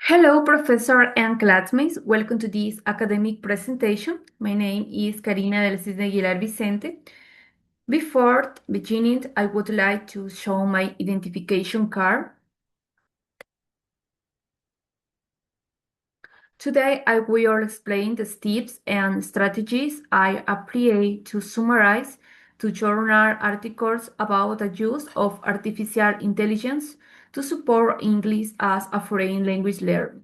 Hello, Professor and classmates. Welcome to this academic presentation. My name is Karina del Cisne Aguilar Vicente. Before beginning, I would like to show my identification card. Today, I will explain the steps and strategies I apply to summarize to journal articles about the use of artificial intelligence to support English as a foreign language learner.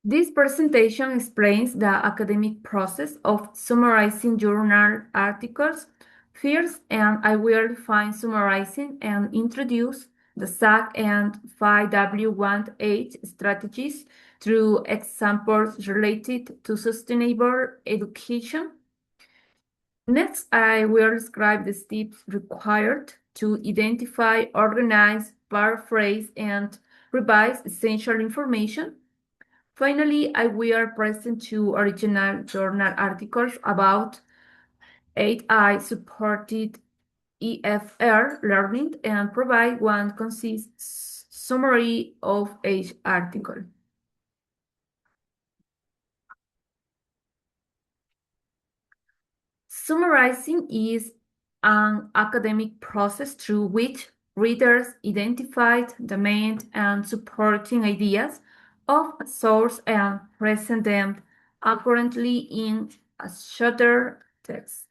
This presentation explains the academic process of summarizing journal articles first, and I will define summarizing and introduce the SAC and 5W18 strategies through examples related to sustainable education. Next, I will describe the steps required to identify, organize, paraphrase, and revise essential information. Finally, I will present two original journal articles about AI-supported EFR learning and provide one concise summary of each article. Summarizing is an academic process through which readers identify the main and supporting ideas of a source and present them accurately in a shorter text.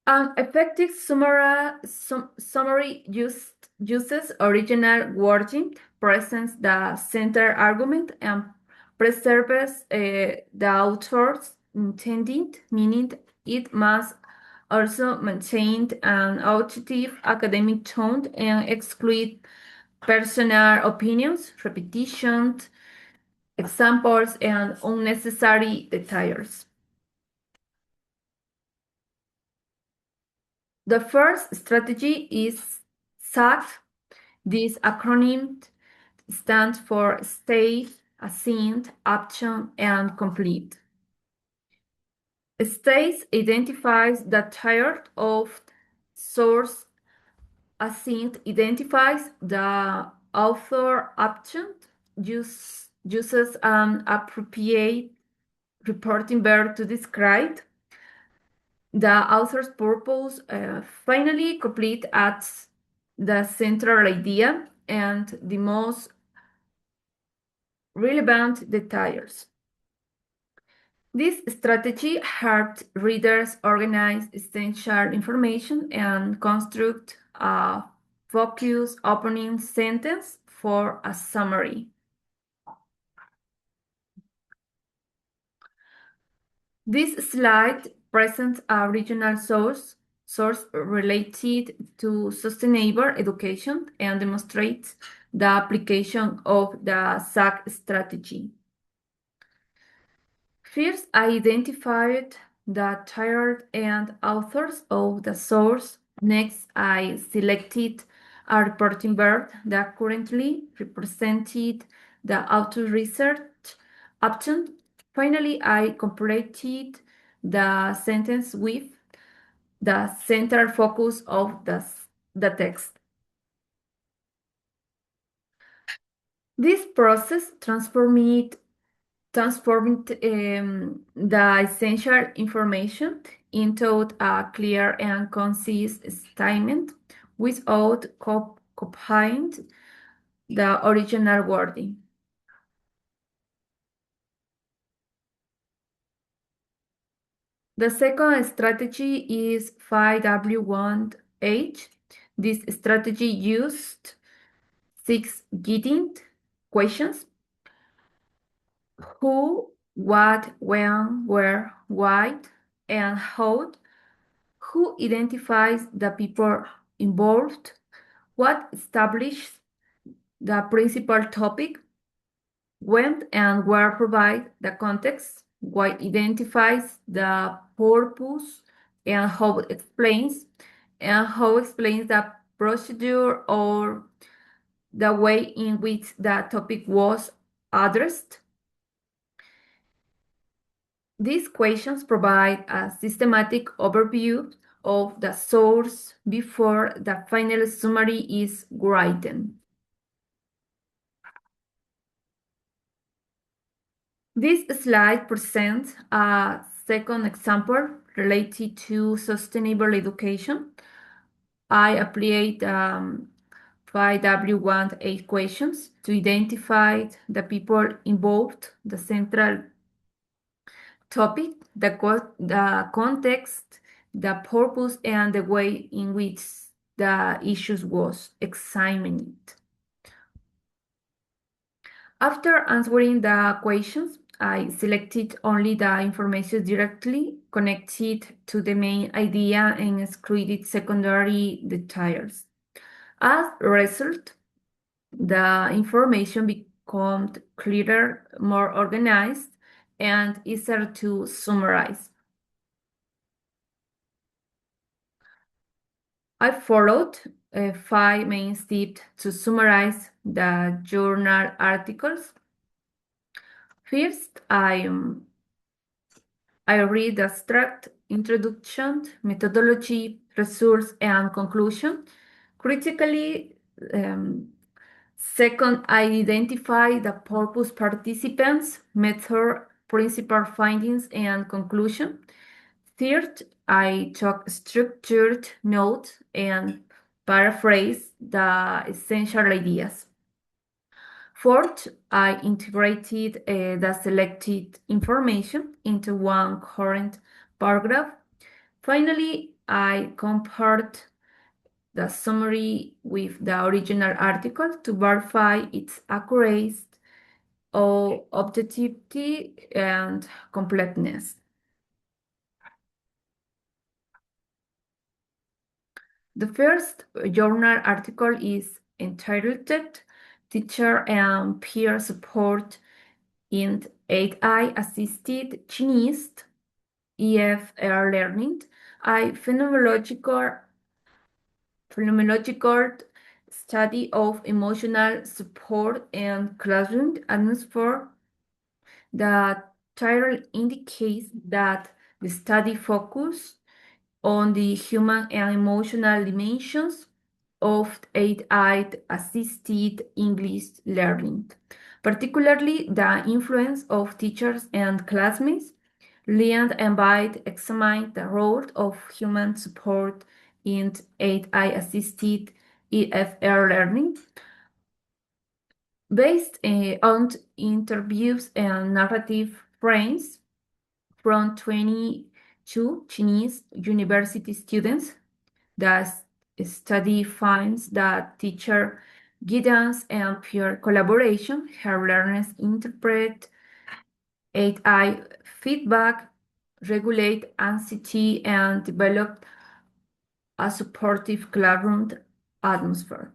An effective summary uses original wording, presents the center argument, and preserves the author's intended meaning. It must also maintain an authoritative academic tone and exclude personal opinions, repetitions, examples, and unnecessary details. The first strategy is SAC. This acronym stands for State, Assigned, Action, and Complete. State identifies the title of source. Assigned identifies the author. Action uses an appropriate reporting verb to describe the author's purpose. Finally, complete adds the central idea and the most relevant details. This strategy helps readers organize essential information and construct a focused opening sentence for a summary. This slide presents a regional source related to sustainable education and demonstrates the application of the SAC strategy. First, I identified the title and authors of the source. Next, I selected a reporting verb that currently represented the author research option. Finally, I completed the sentence with the central focus of the text. This process transformed the essential information into a clear and concise statement without copying the original wording. The second strategy is 5W1H. This strategy used 6 guiding questions: who, what, when, where, why, and how. Who identifies the people involved? What establishes the principal topic? When and where provide the context? What identifies the purpose? And how explains? And how explains the procedure or the way in which the topic was addressed? These questions provide a systematic overview of the source before the final summary is written. This slide presents a second example related to sustainable education. I applied 5W18 questions to identify the people involved, the central topic, the context, the purpose, and the way in which the issues was examined. After answering the questions, I selected only the information directly connected to the main idea and excluded secondary details. As a result, the information becomes clearer, more organized, and easier to summarize. I followed 5 main steps to summarize the journal articles. First, I read the abstract, introduction, methodology, results, and conclusion. Critically, second, I identify the purpose, participants, method, principal findings, and conclusion. Third, I took structured notes and paraphrase the essential ideas. Fourth, I integrated the selected information into one current paragraph. Finally, I compared the summary with the original article to verify its accuracy, or objectivity, and completeness. The first journal article is entitled Teacher and Peer Support in AI-Assisted Chinese EFR Learning, a phenomenological study of emotional support and classroom atmosphere. The title indicates that the study focuses on the human and emotional dimensions of AI-assisted English learning, particularly the influence of teachers and classmates. Leand and Byte examine the role of human support in AI-assisted EFR learning. Based on interviews and narrative frames from 22 Chinese university students, the study finds that teacher guidance and peer collaboration help learners interpret AI feedback, regulate anxiety, and develop a supportive classroom atmosphere.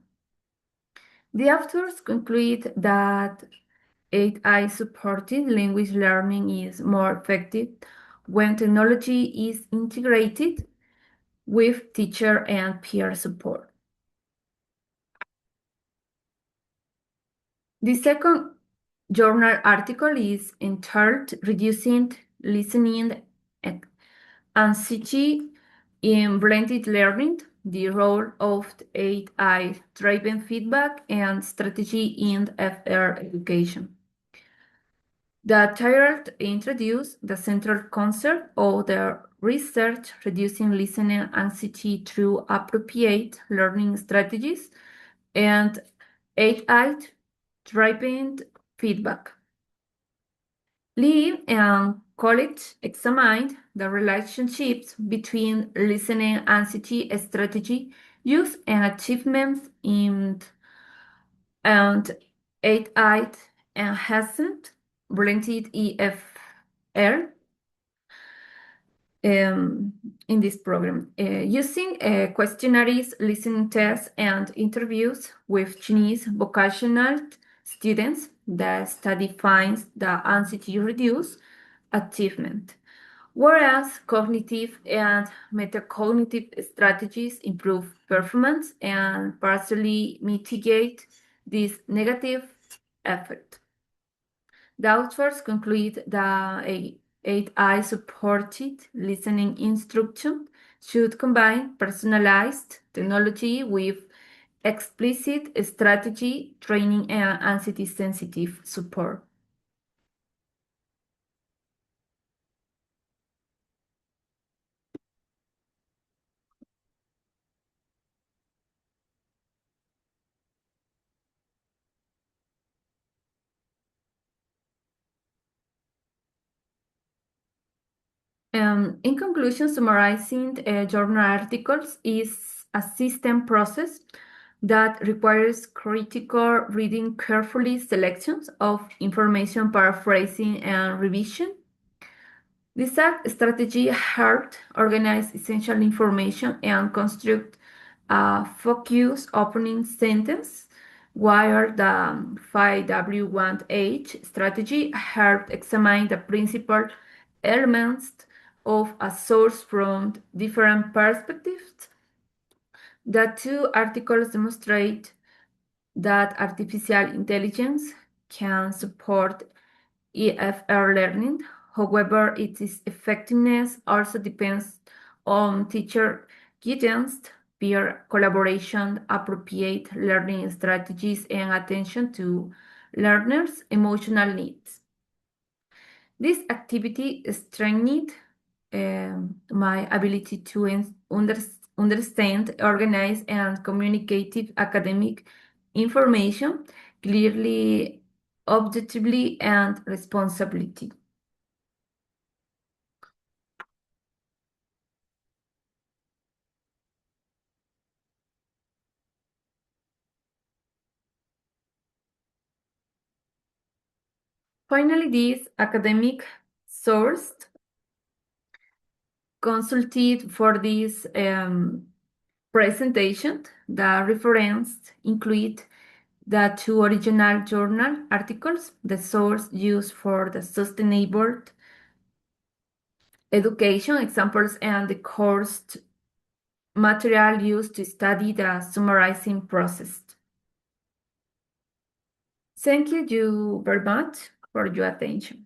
The authors conclude that AI-supported language learning is more effective when technology is integrated with teacher and peer support. The second journal article is entitled Reducing Listening Anxiety in Blended Learning, the Role of AI-Driven Feedback and Strategy in FR Education. The title introduces the central concept of the research reducing listening anxiety through appropriate learning strategies and AI-driven feedback. Lee and colleagues examined the relationships between listening anxiety strategy use and achievements and AI enhanced blended EFR in this program. Using questionnaires, listening tests, and interviews with Chinese vocational students, the study finds the anxiety reduce achievement, whereas cognitive and metacognitive strategies improve performance and partially mitigate this negative effect. The authors conclude that AI-supported listening instruction should combine personalized technology with explicit strategy, training, and anxiety-sensitive support. In conclusion, summarizing journal articles is a system process that requires critical reading, carefully selections of information, paraphrasing, and revision. This strategy helped organize essential information and construct a focused opening sentence, while the 5W1H strategy helped examine the principal elements of a source from different perspectives. The two articles demonstrate that artificial intelligence can support EFR learning. However, its effectiveness also depends on teacher guidance, peer collaboration, appropriate learning strategies, and attention to learners' emotional needs. This activity strengthened my ability to understand, organize, and communicate academic information clearly, objectively, and responsibly. Finally, this academic source consulted for this presentation. The reference include the two original journal articles, the source used for the sustainable education examples, and the course material used to study the summarizing process. Thank you very much for your attention.